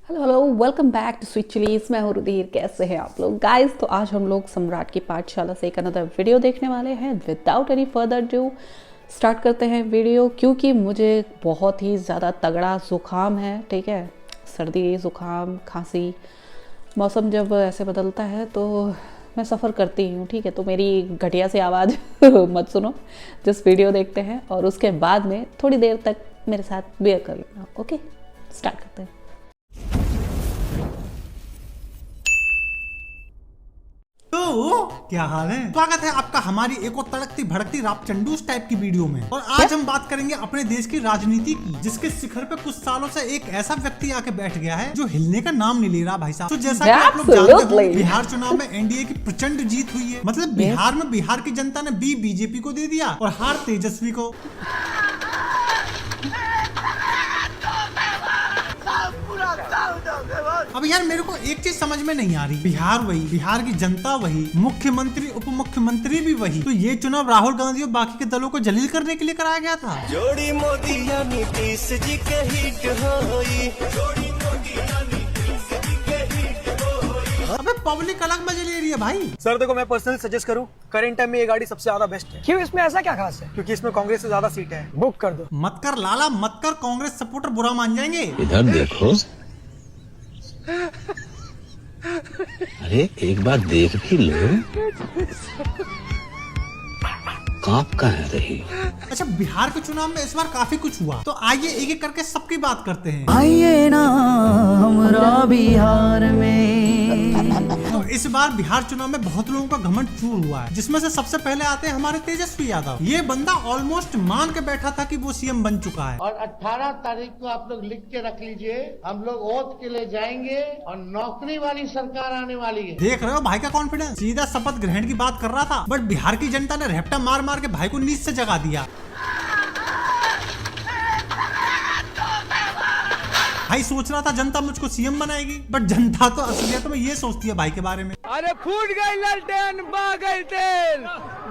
Hello hello, welcome back to sweet chillies. मैं हूँ रुधिर। कैसे हैं आप लोग गाइस? तो आज हम लोग सम्राट की पाठशाला से एक अनदर वीडियो देखने वाले हैं। Without any further due start करते हैं वीडियो, क्योंकि मुझे बहुत ही ज़्यादा तगड़ा ज़ुकाम है। ठीक है, सर्दी, ज़ुकाम, खांसी, मौसम जब ऐसे बदलता है तो मैं सफ़र करती हूँ। ठीक है, तो मेरी घटिया सी आवाज़ मत सुनो, जस्ट वीडियो देखते हैं और उसके बाद में थोड़ी देर तक मेरे साथ बेयर कर लेना। ओके, स्टार्ट करते हैं। तो क्या हाल है? स्वागत है आपका हमारी एक और तड़कती भड़कती रापचंडूस टाइप की वीडियो में। और आज हम बात करेंगे अपने देश की राजनीति की, जिसके शिखर पे कुछ सालों से एक ऐसा व्यक्ति आके बैठ गया है जो हिलने का नाम नहीं ले रहा भाई साहब। तो जैसा कि आप लोग जानते हो, बिहार चुनाव में एनडीए की प्रचंड जीत हुई है। मतलब बिहार में बिहार की जनता ने बीजेपी को दे दिया और हार तेजस्वी को। अब यार मेरे को एक चीज समझ में नहीं आ रही, बिहार वही, बिहार की जनता वही, मुख्यमंत्री उप मुख्यमंत्री भी वही, तो ये चुनाव राहुल गांधी और बाकी के दलों को जलील करने के लिए कराया गया था। जोड़ी मोदी या नीतीश जी के हिट होई, जोड़ी मोदी या नीतीश जी के हिट होई। अबे पब्लिक अलग मजे ले रही है भाई। सर देखो, मैं पर्सनली सजेस्ट करूं, करंट टाइम में ये गाड़ी सबसे ज्यादा बेस्ट है। क्यों, इसमें ऐसा क्या खास है? क्योंकि इसमें कांग्रेस से ज्यादा सीट है। बुक कर दो। मत कर लाला, मत कर, कांग्रेस सपोर्टर बुरा मान जाएंगे। इधर देखो। अरे एक बार देख भी लो, कांप का है रही। अच्छा, बिहार के चुनाव में इस बार काफी कुछ हुआ, तो आइए एक एक करके सबकी बात करते हैं। आइए ना हमरा बिहार में। तो इस बार बिहार चुनाव में बहुत लोगों का घमंड चूर हुआ है, जिसमें से सबसे पहले आते हैं हमारे तेजस्वी यादव। ये बंदा ऑलमोस्ट मान के बैठा था कि वो सीएम बन चुका है। और 18 तारीख को आप लोग लिख के रख लीजिए, हम लोग ओथ के लिए जाएंगे और नौकरी वाली सरकार आने वाली है। देख रहे हो भाई का कॉन्फिडेंस, सीधा शपथ ग्रहण की बात कर रहा था, बट बिहार की जनता ने रेपटा मार मार के भाई को नींद से जगा दिया। भाई सोच रहा था जनता मुझको सीएम बनाएगी, बट जनता तो असलियत में ये सोचती है भाई के बारे में। अरे फूट गई लालटेन, बह गई तेल,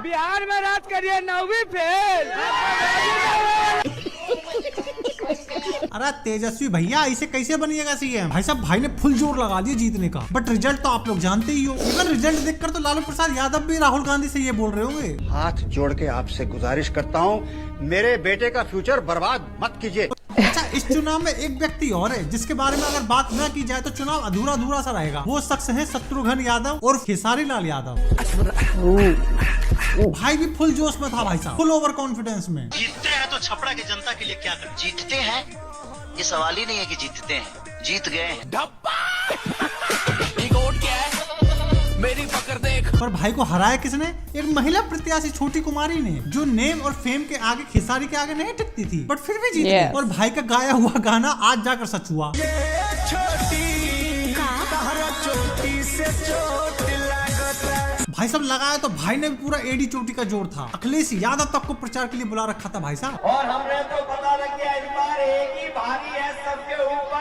बिहार में राज करिए 9वीं फेल। अरे तेजस्वी भैया, ऐसे कैसे बनिएगा सीएम? भाई साहब, भाई ने फुल जोर लगा दिया जीतने का, बट रिजल्ट तो आप लोग जानते ही हो। इवन रिजल्ट देखकर तो लालू प्रसाद यादव भी राहुल गांधी से ये बोल रहे होंगे। हाथ जोड़ के आपसे गुजारिश करता हूँ, मेरे बेटे का फ्यूचर बर्बाद मत कीजिए। अच्छा, इस चुनाव में एक व्यक्ति और है जिसके बारे में अगर बात न की जाए तो चुनाव अधूरा अधूरा सा रहेगा। वो शख्स है शत्रुघ्न यादव और खेसारी लाल यादव। भाई भी फुल जोश में था भाई साहब, फुल ओवर कॉन्फिडेंस में। जीतते हैं तो छपरा की जनता के लिए क्या कर? जीतते हैं, ये सवाल ही नहीं है कि जीतते हैं, जीत गए हैं। मेरी पकड़ देख। पर भाई को हराया किसने? एक महिला प्रत्याशी छोटी कुमारी ने, जो नेम और फेम के आगे, खेसारी के आगे नहीं टिकती थी, बट फिर भी जीत गई। और भाई का गाया हुआ गाना आज जाकर सच हुआ। भाई सब लगाया तो भाई ने भी पूरा एडी चोटी का जोर था। अखिलेश यादव तक को प्रचार के लिए बुला रखा था भाई साहब। और हमने तो पता लग गया, इस बार एक ही भारी है सबके ऊपर।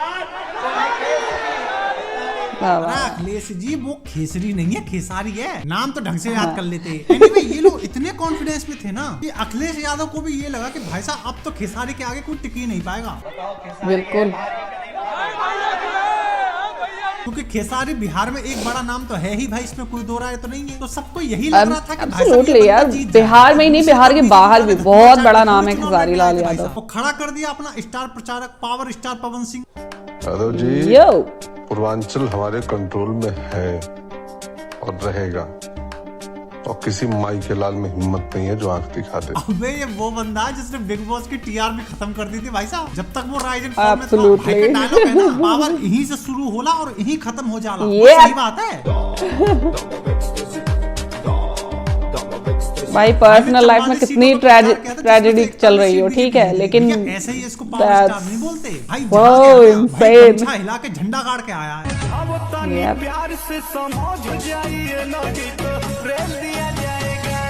अखिलेश जी, वो खेसरी नहीं है, खेसारी है। नाम तो ढंग से याद कर लेते। anyway, ये लोग इतने कॉन्फिडेंस में थे ना कि अखिलेश यादव को भी ये लगा कि भाई साहब अब तो खेसारी के आगे कोई टिक ही नहीं पाएगा। बिल्कुल, क्योंकि खेसारी बिहार में एक बड़ा नाम तो है ही भाई, इसमें कोई दो राय तो नहीं है। तो सबको यही लग रहा था कि भाई साहब ये यार, जीत बिहार में ही नहीं, बिहार के बाहर भी बहुत बड़ा नाम है खेसारी लाल यादव। तो खड़ा कर दिया अपना स्टार प्रचारक, पावर स्टार पवन सिंह। यादव जी, यो, पूर्वांचल हमारे कंट्रोल में है और रहेगा, और किसी माई के लाल में हिम्मत नहीं है जो आंख दिखा दे। अबे ये वो बंदा है जिसने बिग बॉस की टीआरपी खत्म कर दी थी भाई साहब। जब तक वो राइज एंड फॉल में था, भाई का डायलॉग है ना, पावर यहीं से शुरू होला और यहीं खत्म हो जाला। वो सही बात है। भाई पर्सनल लाइफ में कितनी ट्रेजेडी चल रही हो, ठीक है, लेकिन ऐसे ही इसको पावर स्टार नहीं बोलते भाई। insane। हिला के झंडा गाड़ के आया है। प्यार से समझ जाइए, नहीं तो रेल दिया जाएगा।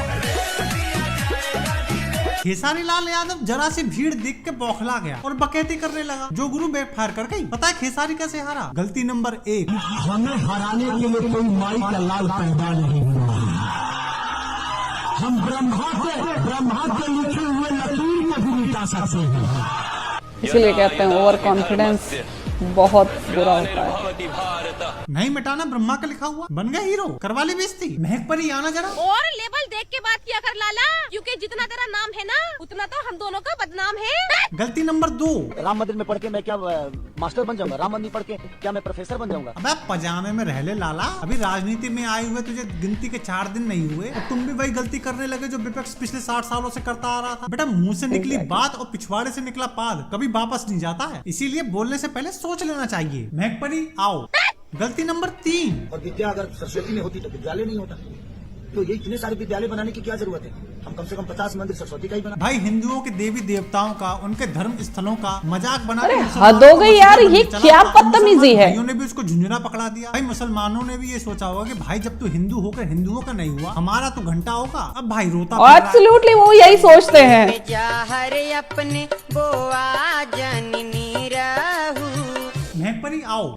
खेसारी लाल यादव जरा सी भीड़ देख के बौखला गया और बकैती करने लगा, जो गुरु बैकफायर कर गई। पता है खेसारी कैसे हारा? गलती नंबर 1, हमें हराने के लिए कोई माई का लाल पैदा नहीं हुआ। हम ब्रह्मा के लिखे हुए लकीर में भी मिटा सकते हैं। इसीलिए कहते हैं ओवर कॉन्फिडेंस बहुत बुरा होता है। नहीं मिटाना ब्रह्मा का लिखा हुआ, बन गया हीरो, करवा ली बेइज्जती। महक पर ही आना जरा। और लेवल देख के बात किया कर लाला, क्योंकि जितना तेरा नाम है ना उतना तो हम दोनों का बदनाम है। गलती नंबर 2, राम मंदिर में पढ़ के मैं क्या मास्टर बन जाऊंगा? राम मंदिर पढ़ के क्या मैं प्रोफेसर बन जाऊंगा? अबे पजामे में रह ले लाला, अभी राजनीति में आए हुए तुझे गिनती के 4 दिन नहीं हुए और तुम भी वही गलती करने लगे जो विपक्ष पिछले 60 सालों से करता आ रहा था। बेटा मुंह से निकली बात और पिछवाड़े से निकला पाद कभी वापस नहीं जाता है, इसीलिए बोलने से पहले सोच लेना चाहिए। महक परी आओ। गलती नंबर 3, और विद्या अगर सरस्वती में होती तो विद्यालय नहीं होता, तो ये इतने सारे विद्यालय बनाने की क्या जरूरत है? हम कम से कम 50 मंदिर सरस्वती का ही बना। भाई हिंदुओं के देवी देवताओं का, उनके धर्म स्थलों का मजाक बना अरे हद हो गई यार, ये क्या बदतमीजी है। भाइयों ने भी उसको झुंझुना पकड़ा दिया। भाई मुसलमानों ने भी ये सोचा होगा कि भाई जब तू हिंदू होकर हिंदुओं का नहीं हुआ, हमारा तो घंटा होगा। अब भाई रोता एब्सोल्युटली वो यही सोचते हैं। अपने बोआ जननी रहू। महक परी आओ।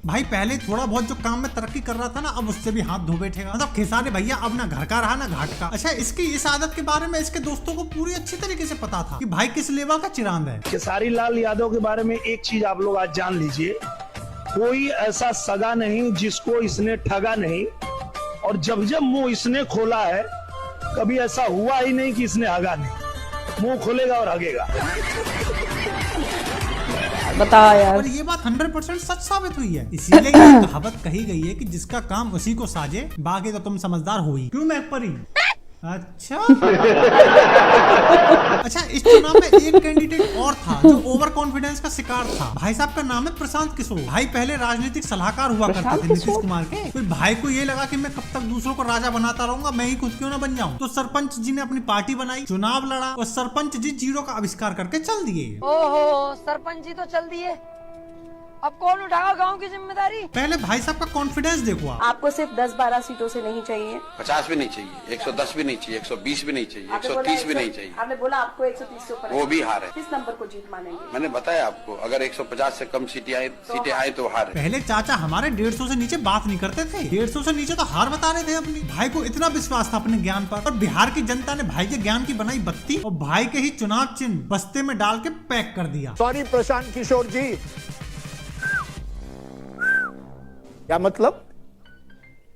भाई पहले थोड़ा बहुत जो काम में तरक्की कर रहा था ना, अब उससे भी हाथ धो बैठेगा। मतलब खेसारी भैया अब ना घर का रहा ना घाट का। अच्छा इसकी इस आदत के बारे में इसके दोस्तों को पूरी अच्छी तरीके से पता था कि भाई किस लेवा का चिरांद है। खेसारी लाल यादव के बारे में एक चीज आप लोग आज जान लीजिए, कोई ऐसा सगा नहीं जिसको इसने ठगा नहीं, और जब जब मुंह इसने खोला है कभी ऐसा हुआ ही नहीं कि इसने हगा नहीं। मुंह खोलेगा और हगेगा। बता यार। और ये बात 100% सच साबित हुई है। इसीलिए ये कहावत कही गई है कि जिसका काम उसी को साजे, बाकी तो तुम समझदार हो ही। क्यों महक परी? अच्छा अच्छा इस चुनाव में एक कैंडिडेट और था जो ओवर कॉन्फिडेंस का शिकार था। भाई साहब का नाम है प्रशांत किशोर। भाई पहले राजनीतिक सलाहकार हुआ करते थे नीतीश कुमार के। फिर भाई को ये लगा कि मैं कब तक दूसरों को राजा बनाता रहूंगा, मैं ही खुद क्यों ना बन जाऊं। तो सरपंच जी ने अपनी पार्टी बनाई, चुनाव लड़ा और सरपंच जी 0 का आविष्कार करके चल दिए। ओहो सरपंच जी तो चल दिए, अब कौन उठाएगा गांव की जिम्मेदारी? पहले भाई साहब का कॉन्फिडेंस देखो आप। आपको सिर्फ 10-12 सीटों से नहीं चाहिए, 50 भी नहीं चाहिए, 110 भी नहीं चाहिए, 120 भी नहीं चाहिए, 130 भी नहीं चाहिए। आपने बोला आपको 130 से ऊपर, वो भी हार है। किस नंबर को जीत मानेंगे? मैंने बताया आपको, अगर 150 से कम सीटें आए तो हार है। पहले चाचा हमारे 150 से नीचे बात नहीं करते थे, 150 से नीचे तो हार बता रहे थे अपनी। भाई को इतना विश्वास था अपने ज्ञान पर, और बिहार की जनता ने भाई के ज्ञान की बनाई बत्ती और भाई के ही चुनाव चिन्ह बस्ते में डाल के पैक कर दिया। सॉरी प्रशांत किशोर जी, क्या मतलब?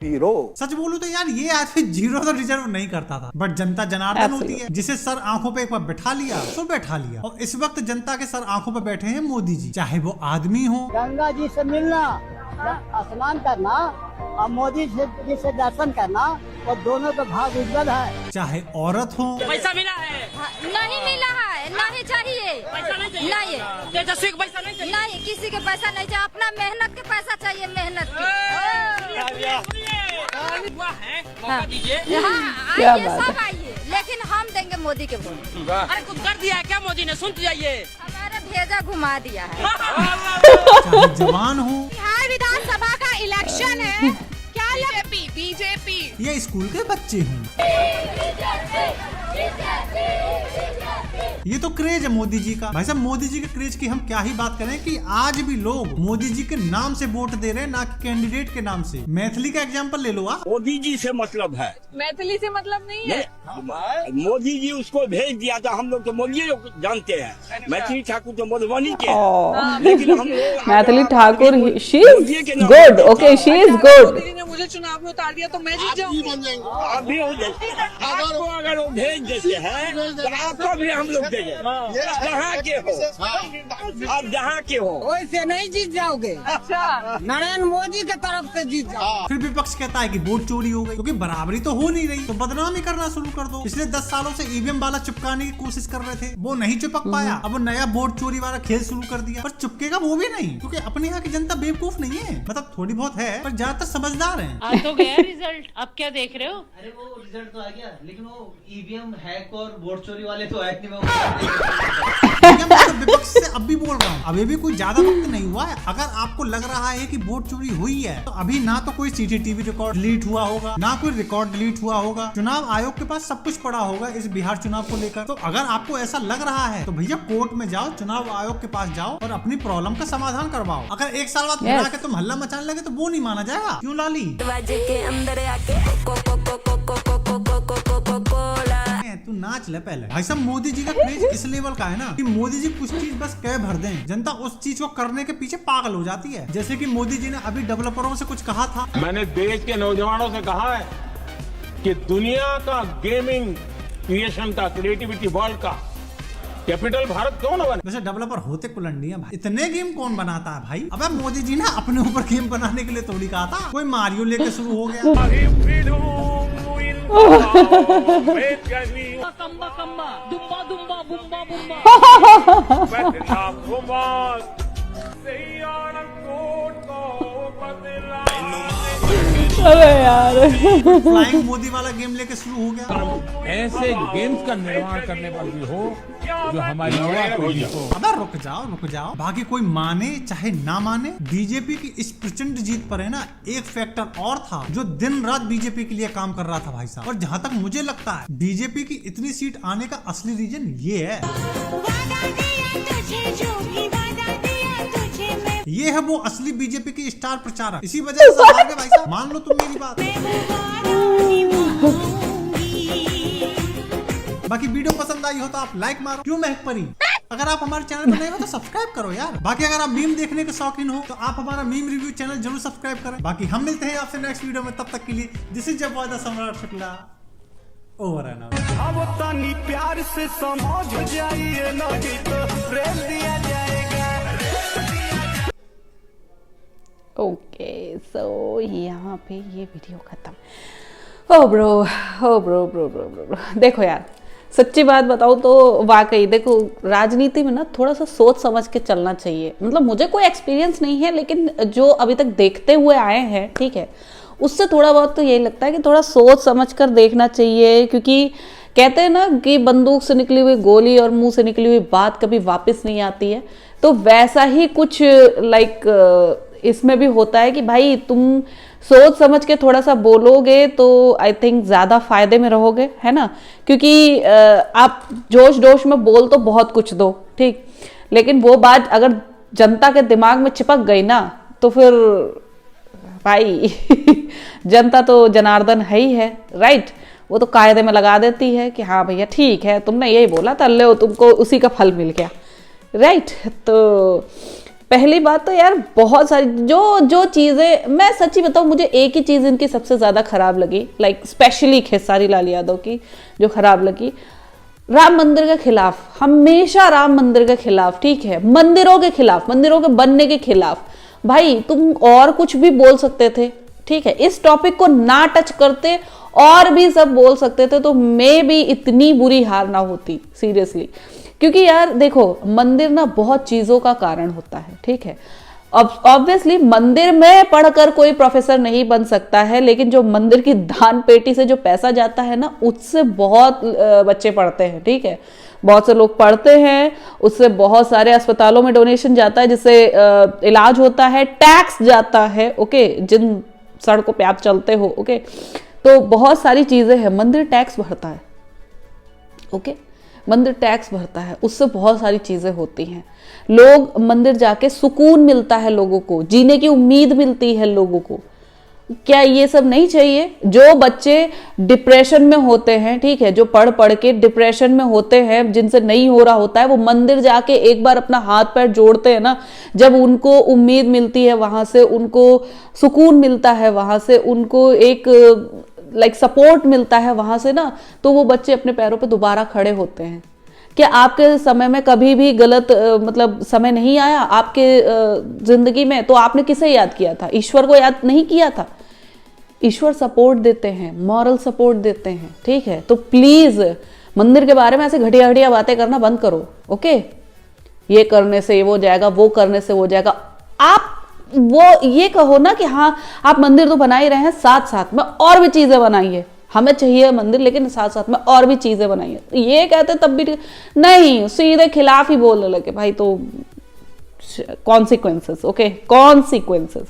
हीरो। सच बोलूं तो यार ये आदमी 0 तो डिजर्व नहीं करता था, बट जनता जनार्दन होती है, जिसे सर आंखों पे एक बार बैठा लिया तो बैठा लिया। और इस वक्त जनता के सर आंखों पे बैठे हैं मोदी जी, चाहे वो आदमी हो। गंगा जी से मिलना, स्नान करना और मोदी जी से दर्शन करना, और दोनों का भाग उज्जवल है। चाहे औरत हो। पैसा मिला है? नहीं मिला है, नहीं चाहिए, पैसा नहीं चाहिए, नहीं तेजस्वी को पैसा नहीं चाहिए, नहीं किसी के पैसा नहीं चाहिए, अपना मेहनत के पैसा चाहिए, मेहनत के। आइए सब आइए, लेकिन हम देंगे मोदी के वोट। अरे कुछ कर दिया है क्या मोदी ने? सुन जाइए, हमारा भेजा घुमा दिया है। चाहे जवान हो। बिहार विधानसभा का इलेक्शन है, क्या बीजेपी या स्कूल के बच्चे हों। ये तो क्रेज है मोदी जी का। भाई साहब मोदी जी के क्रेज की हम क्या ही बात करें कि आज भी लोग मोदी जी के नाम से वोट दे रहे हैं, ना कि कैंडिडेट के नाम से। मैथिली का एग्जांपल ले लो आप। मोदी जी से मतलब है, मैथिली से मतलब नहीं है। मोदी जी उसको भेज दिया था, हम लोग तो मोदी जानते हैं। मैथिली ठाकुर तो मधुबनी के हैं, लेकिन हम लोग Maithili Thakur she is good, okay she is good. Modi ने मुझे चुनाव में उतार दिया तो मैं जीत जाऊंगी। अभी आपको अगर वो भेज देते हैं तो आपको भी हम लोग देंगे। जहाँ के हो आप, जहाँ के हो वैसे नहीं जीत जाओगे। अच्छा नरेंद्र मोदी के तरफ से जीत जाओ। फिर विपक्ष कहता है कि वोट चोरी हो गई, क्योंकि बराबरी तो हो नहीं रही, तो बदनामी करना शुरू कर दो। पिछले 10 सालों से ईवीएम वाला चिपकाने की कोशिश कर रहे थे, वो नहीं चिपक पाया। अब वो नया वोट चोरी वाला खेल शुरू कर दिया, पर चिपकेगा वो भी नहीं, क्योंकि अपने यहाँ की जनता बेवकूफ नहीं है। मतलब थोड़ी बहुत है, पर ज्यादातर समझदार है। आ तो गया रिजल्ट, अब क्या देख रहे हो? अरे वो रिजल्ट तो आ गया, लेकिन वो ईवीएम हैक और वोट चोरी वाले तो हैक नहीं। विपक्ष से अब भी बोल रहा हूँ, अभी भी कोई ज्यादा वक्त नहीं हुआ है। अगर आपको लग रहा है कि वोट चोरी हुई है, तो अभी ना तो कोई सीसीटीवी रिकॉर्ड डिलीट हुआ होगा, ना कोई रिकॉर्ड डिलीट हुआ होगा। चुनाव आयोग के पास सब कुछ पड़ा होगा इस बिहार चुनाव को लेकर। तो अगर आपको ऐसा लग रहा है तो भैया कोर्ट में जाओ, चुनाव आयोग के पास जाओ और अपनी प्रॉब्लम का समाधान करवाओ। अगर 1 साल बाद फिर आके तुम हल्ला मचाने लगे तो वो नहीं माना जाएगा। क्यों लाली? के अंदर आके तू नाच ले पहले। भाई साहब मोदी जी का क्रेज इस लेवल का है ना कि मोदी जी कुछ चीज बस कह भर दें, जनता उस चीज को करने के पीछे पागल हो जाती है। जैसे कि मोदी जी ने अभी डेवलपरों से कुछ कहा था। मैंने देश के नौजवानों से कहा है कि दुनिया का गेमिंग क्रिएशन का, क्रिएटिविटी वर्ल्ड का कैपिटल भारत क्यों न बने। वैसे डेवलपर होते कुलंडी है भाई, इतने गेम कौन बनाता है भाई। अबे मोदी जी ने अपने ऊपर गेम बनाने के लिए थोड़ी कहा था, कोई मारियो लेके शुरू हो गया। अरे यार फ्लाइंग मोदी वाला गेम लेके शुरू हो गया। ऐसे गेम्स का निर्माण करने पर भी हो जो हमारी युवा पीढ़ी को। अबे रुक जाओ। बाकी कोई माने चाहे ना माने, बीजेपी की इस प्रचंड जीत पर है ना एक फैक्टर और था जो दिन रात बीजेपी के लिए काम कर रहा था भाई साहब। और जहाँ तक मुझे लगता है बीजेपी की इतनी सीट आने का असली रीजन ये है वो असली बीजेपी की स्टार प्रचारक। इसी वजह से आगे भाई साहब मान लो तुम मेरी बात। बाकी वीडियो पसंद आई हो तो आप लाइक मारो। क्यों महक परी? अगर आप हमारे चैनल पर नए हो तो सब्सक्राइब करो यार। बाकी अगर आप मीम देखने के शौकीन हो तो आप हमारा मीम रिव्यू चैनल जरूर सब्सक्राइब करें। बाकी हम मिलते हैं आपसे नेक्स्ट वीडियो में, तब तक के लिए दिस इज योर द सम्राट शुक्ला। Over and out. अब तनी प्यार से समझ जाइए, नहीं तो प्रेम दिया जाएगा। ओके सो यहाँ पे ये वीडियो खत्म। ओ ब्रो देखो यार, सच्ची बात बताऊँ तो वाकई देखो राजनीति में ना थोड़ा सा सोच समझ के चलना चाहिए। मतलब मुझे कोई एक्सपीरियंस नहीं है, लेकिन जो अभी तक देखते हुए आए हैं, ठीक है, उससे थोड़ा बहुत तो यही लगता है कि थोड़ा सोच समझ कर देखना चाहिए। क्योंकि कहते हैं ना कि बंदूक से निकली हुई गोली और मुंह से निकली हुई बात कभी वापस नहीं आती है। तो वैसा ही कुछ इसमें भी होता है कि भाई तुम सोच समझ के थोड़ा सा बोलोगे तो आई थिंक ज़्यादा फायदे में रहोगे, है ना। क्योंकि आप जोश जोश में बोल तो बहुत कुछ दो, ठीक, लेकिन वो बात अगर जनता के दिमाग में चिपक गई ना तो फिर भाई जनता तो जनार्दन है ही है, राइट। वो तो कायदे में लगा देती है कि हाँ भैया ठीक है, तुमने यही बोला था, ले तुमको उसी का फल मिल गया, राइट। तो पहली बात तो यार बहुत सारी जो चीज़ें, मैं सच्ची बताऊँ मुझे एक ही चीज़ इनकी सबसे ज़्यादा खराब लगी, लाइक स्पेशली खेसारी लाल यादव की जो खराब लगी, राम मंदिर के खिलाफ, हमेशा राम मंदिर के खिलाफ, ठीक है, मंदिरों के खिलाफ, मंदिरों के बनने के खिलाफ। भाई तुम और कुछ भी बोल सकते थे, ठीक है, इस टॉपिक को ना टच करते और भी सब बोल सकते थे तो मे भी इतनी बुरी हार ना होती, सीरियसली। क्योंकि यार देखो मंदिर ना बहुत चीजों का कारण होता है, ठीक है। ऑब्वियसली मंदिर में पढ़कर कोई प्रोफेसर नहीं बन सकता है, लेकिन जो मंदिर की दान पेटी से जो पैसा जाता है ना उससे बहुत बच्चे पढ़ते हैं, ठीक है, बहुत से लोग पढ़ते हैं, उससे बहुत सारे अस्पतालों में डोनेशन जाता है जिससे इलाज होता है, टैक्स जाता है, ओके, जिन सड़कों पे आप चलते हो, ओके, तो बहुत सारी चीजें हैं। मंदिर टैक्स भरता है, ओके, मंदिर टैक्स भरता है, उससे बहुत सारी चीजें होती हैं। लोग मंदिर जाके सुकून मिलता है, लोगों को जीने की उम्मीद मिलती है लोगों को। क्या ये सब नहीं चाहिए? जो बच्चे डिप्रेशन में होते हैं, ठीक है, जो पढ़ के डिप्रेशन में होते हैं, जिनसे नहीं हो रहा होता है, वो मंदिर जाके एक बार अपना हाथ पैर जोड़ते हैं ना, जब उनको उम्मीद मिलती है, वहां से उनको सुकून मिलता है, वहां से उनको एक लाइक सपोर्ट मिलता है वहां से ना, तो वो बच्चे अपने पैरों पे दोबारा खड़े होते हैं। क्या आपके समय में कभी भी गलत मतलब समय नहीं आया आपके जिंदगी में? तो आपने किसे याद किया था? ईश्वर को याद नहीं किया था? ईश्वर सपोर्ट देते हैं, मॉरल सपोर्ट देते हैं, ठीक है। तो प्लीज मंदिर के बारे में ऐसे घटिया घटिया बातें करना बंद करो, ओके। ये करने से वो जाएगा, वो करने से वो जाएगा। आप वो ये कहो ना कि हाँ आप मंदिर तो बना ही रहे हैं, साथ साथ में और भी चीजें बनाइए, हमें चाहिए मंदिर लेकिन साथ साथ में और भी चीजें बनाइए। ये कहते तब भी नहीं, सीधे खिलाफ ही बोलने लगे भाई। तो consequences, okay, consequences.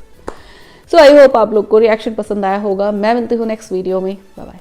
So I hope आप लोग को रिएक्शन पसंद आया होगा। मैं मिलती हूँ नेक्स्ट वीडियो में, बाय बाय।